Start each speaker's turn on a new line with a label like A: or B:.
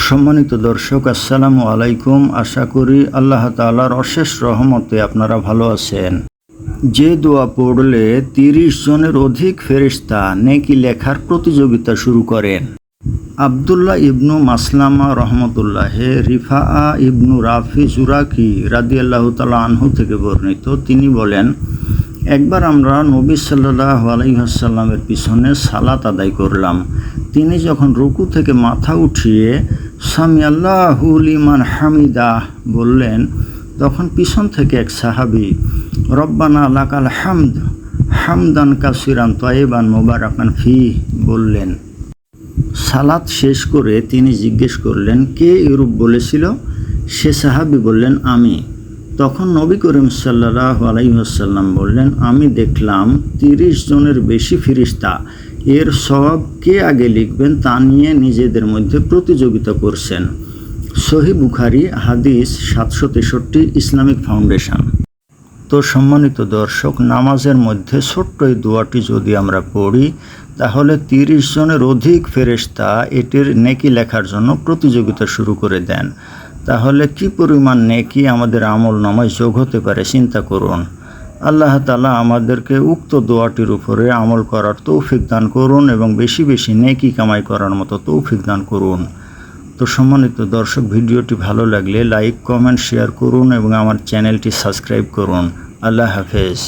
A: সম্মানিত দর্শক, আসসালামু আলাইকুম। আশা করি আল্লাহ তাআলার অশেষ রহমতে আপনারা ভালো আছেন। যে দোয়া পড়লে ৩০ জনের অধিক ফেরেশতা নেকি লেখার প্রতিযোগিতা শুরু করেন। আবদুল্লাহ ইবনু মাসলামা রহমতুল্লাহে রিফাআ ইবনু রাফি জুরাকি রাদিয়াল্লাহু তাআলা আনহু থেকে বর্ণিত, তিনি বলেন, একবার আমরা নবী সাল্লাল্লাহু আলাইহি ওয়াসাল্লামের পিছনে সালাত আদায় করলাম। তিনি যখন রুকু থেকে মাথা উঠিয়ে সামি আল্লাহু লিমান হামিদাহ বললেন, তখন পিছন থেকে এক সাহাবী রব্বানা লাকাল হামদ হামদান কাসিরান তয়্যিবান মুবারাকান ফিহ বললেন। সালাত শেষ করে তিনি জিজ্ঞেস করলেন, কে এরূপ বলেছিল? সে সাহাবী বললেন, আমি। তখন নবী করিম সাল্লাল্লাহু আলাইহি ওয়াসাল্লাম বললেন, আমি দেখলাম ৩০ জনের বেশি ফেরেশতা এর সওয়াব কে আগে লিখবেন তা নিয়ে নিজেদের মধ্যে প্রতিযোগিতা করছেন। সহিহ বুখারী হাদিস ৭৬৩, ইসলামিক ফাউন্ডেশন। তো সম্মানিত দর্শক, নামাজের মধ্যে ছোট্ট এই দোয়াটি যদি আমরা পড়ি তাহলে ৩০ জনের অধিক ফেরেশতা এটির নেকি লেখার জন্য প্রতিযোগিতা শুরু করে দেন। তাহলে কি পরিমাণ নেকি আমাদের আমল নামায় যোগ হতে পারে চিন্তা করুন। আল্লাহ তাআলা আমাদেরকে উক্ত দোয়াটির উপরে আমল করার তৌফিক দান করুন এবং বেশি বেশি নেকি কামাই করার মতো তৌফিক দান করুন। তো সম্মানিত দর্শক, ভিডিওটি ভালো লাগলে লাইক, কমেন্ট, শেয়ার করুন এবং আমার চ্যানেলটি সাবস্ক্রাইব করুন। আল্লাহ হাফেজ।